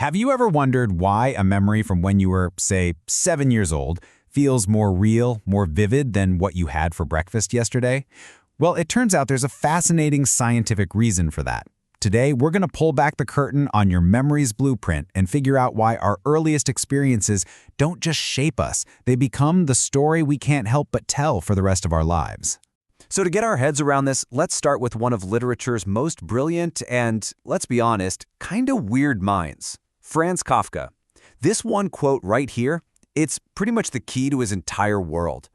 Have you ever wondered why a memory from when you were, say, 7 years old feels more real, more vivid than what you had for breakfast yesterday? Well, it turns out there's a fascinating scientific reason for that. Today, we're going to pull back the curtain on your memory's blueprint and figure out why our earliest experiences don't just shape us, they become the story we can't help but tell for the rest of our lives. So to get our heads around this, let's start with one of literature's most brilliant and, let's be honest, kinda weird minds, Franz Kafka. This one quote right here, it's pretty much the key to his entire world.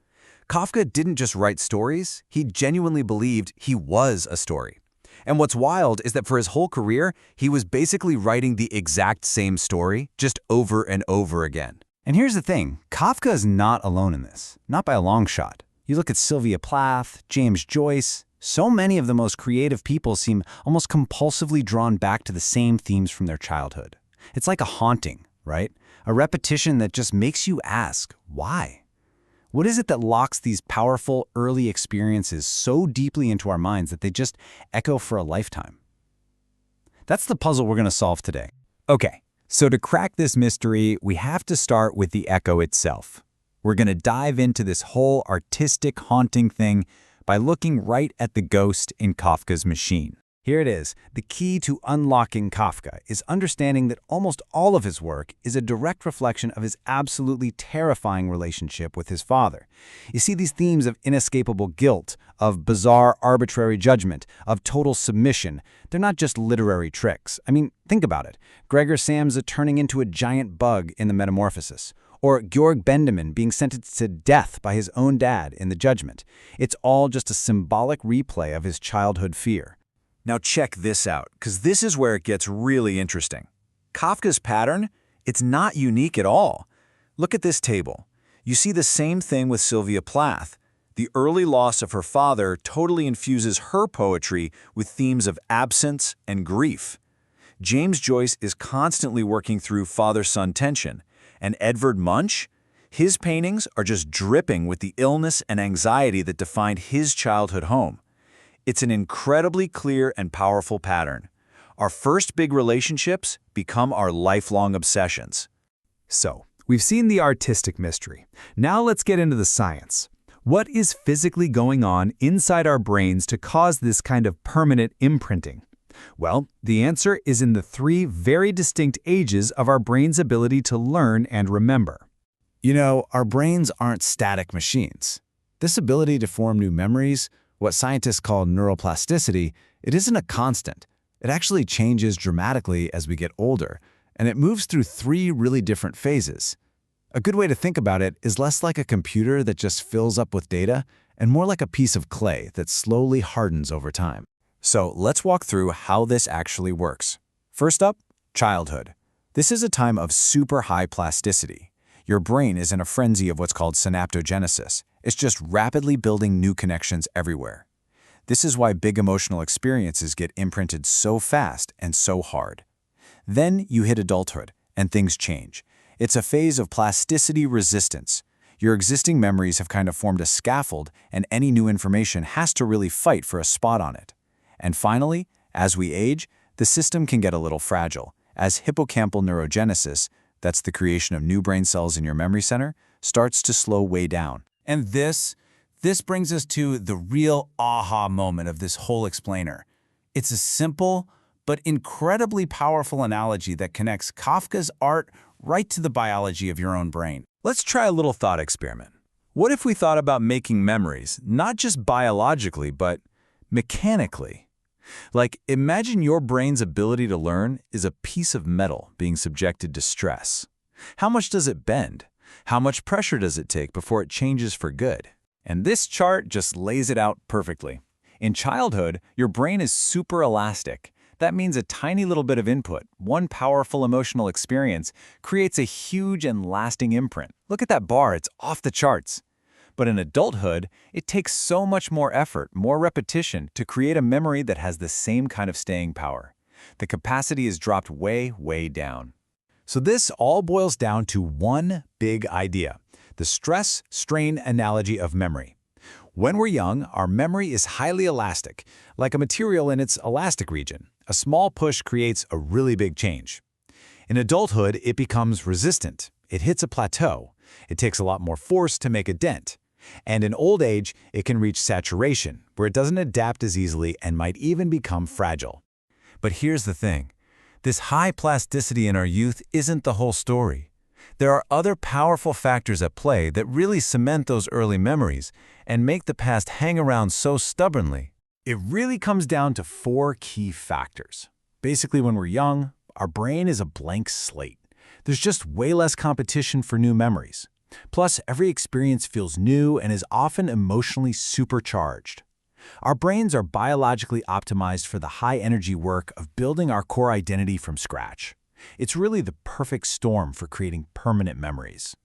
Kafka didn't just write stories, he genuinely believed he was a story. And what's wild is that for his whole career, he was basically writing the exact same story, just over and over again. And here's the thing, Kafka is not alone in this, not by a long shot. You look at Sylvia Plath, James Joyce, so many of the most creative people seem almost compulsively drawn back to the same themes from their childhood. It's like a haunting, right? A repetition that just makes you ask, why? What is it that locks these powerful early experiences so deeply into our minds that they just echo for a lifetime? That's the puzzle we're going to solve today. Okay, so to crack this mystery, we have to start with the echo itself. We're going to dive into this whole artistic haunting thing by looking right at the ghost in Kafka's machine. Here it is. The key to unlocking Kafka is understanding that almost all of his work is a direct reflection of his absolutely terrifying relationship with his father. You see these themes of inescapable guilt, of bizarre arbitrary judgment, of total submission. They're not just literary tricks. I mean, think about it. Gregor Samsa turning into a giant bug in the Metamorphosis. Or Georg Bendemann being sentenced to death by his own dad in The Judgment. It's all just a symbolic replay of his childhood fear. Now check this out, because this is where it gets really interesting. Kafka's pattern, it's not unique at all. Look at this table. You see the same thing with Sylvia Plath. The early loss of her father totally infuses her poetry with themes of absence and grief. James Joyce is constantly working through father-son tension. And Edvard Munch? His paintings are just dripping with the illness and anxiety that defined his childhood home. It's an incredibly clear and powerful pattern. Our first big relationships become our lifelong obsessions. So, we've seen the artistic mystery. Now let's get into the science. What is physically going on inside our brains to cause this kind of permanent imprinting? Well, the answer is in the 3 very distinct ages of our brain's ability to learn and remember. You know, our brains aren't static machines. This ability to form new memories, what scientists call neuroplasticity, it isn't a constant. It actually changes dramatically as we get older, and it moves through 3 really different phases. A good way to think about it is less like a computer that just fills up with data, and more like a piece of clay that slowly hardens over time. So let's walk through how this actually works. First up, childhood. This is a time of super high plasticity. Your brain is in a frenzy of what's called synaptogenesis. It's just rapidly building new connections everywhere. This is why big emotional experiences get imprinted so fast and so hard. Then you hit adulthood, and things change. It's a phase of plasticity resistance. Your existing memories have kind of formed a scaffold, and any new information has to really fight for a spot on it. And finally, as we age, the system can get a little fragile, as hippocampal neurogenesis, that's the creation of new brain cells in your memory center, starts to slow way down. And this brings us to the real aha moment of this whole explainer. It's a simple but incredibly powerful analogy that connects Kafka's art right to the biology of your own brain. Let's try a little thought experiment. What if we thought about making memories, not just biologically, but mechanically? Like, imagine your brain's ability to learn is a piece of metal being subjected to stress. How much does it bend? How much pressure does it take before it changes for good? And this chart just lays it out perfectly. In childhood, your brain is super elastic. That means a tiny little bit of input, one powerful emotional experience, creates a huge and lasting imprint. Look at that bar, it's off the charts. But in adulthood, it takes so much more effort, more repetition to create a memory that has the same kind of staying power. The capacity is dropped way, way down. So this all boils down to one big idea, the stress-strain analogy of memory. When we're young, our memory is highly elastic, like a material in its elastic region. A small push creates a really big change. In adulthood, it becomes resistant. It hits a plateau. It takes a lot more force to make a dent. And in old age, it can reach saturation, where it doesn't adapt as easily and might even become fragile. But here's the thing. This high plasticity in our youth isn't the whole story. There are other powerful factors at play that really cement those early memories and make the past hang around so stubbornly. It really comes down to 4 key factors. Basically, when we're young, our brain is a blank slate. There's just way less competition for new memories. Plus, every experience feels new and is often emotionally supercharged. Our brains are biologically optimized for the high-energy work of building our core identity from scratch. It's really the perfect storm for creating permanent memories.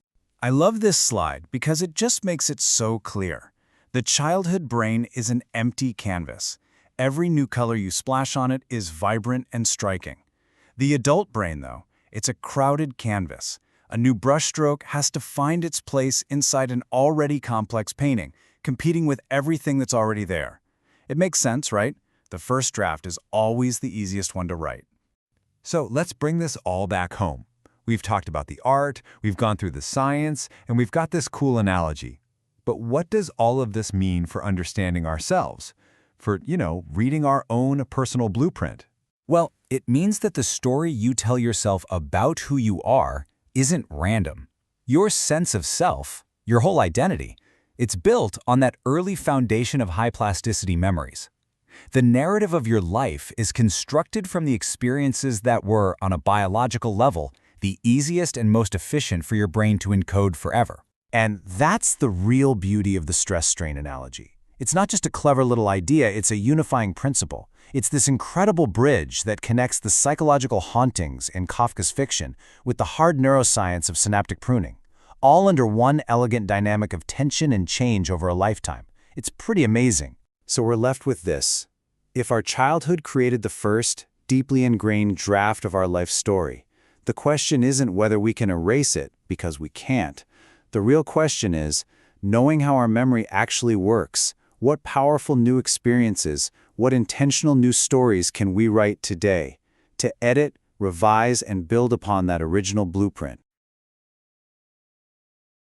I love this slide because it just makes it so clear. The childhood brain is an empty canvas. Every new color you splash on it is vibrant and striking. The adult brain, though, it's a crowded canvas. A new brushstroke has to find its place inside an already complex painting, competing with everything that's already there. It makes sense, right? The first draft is always the easiest one to write. So let's bring this all back home. We've talked about the art, we've gone through the science, and we've got this cool analogy. But what does all of this mean for understanding ourselves? For, reading our own personal blueprint? Well, it means that the story you tell yourself about who you are isn't random. Your sense of self, your whole identity, it's built on that early foundation of high plasticity memories. The narrative of your life is constructed from the experiences that were, on a biological level, the easiest and most efficient for your brain to encode forever. And that's the real beauty of the stress-strain analogy. It's not just a clever little idea, it's a unifying principle. It's this incredible bridge that connects the psychological hauntings in Kafka's fiction with the hard neuroscience of synaptic pruning, all under one elegant dynamic of tension and change over a lifetime. It's pretty amazing. So we're left with this. If our childhood created the first, deeply ingrained draft of our life story, the question isn't whether we can erase it, because we can't. The real question is, knowing how our memory actually works, what powerful new experiences, what intentional new stories can we write today to edit, revise, and build upon that original blueprint?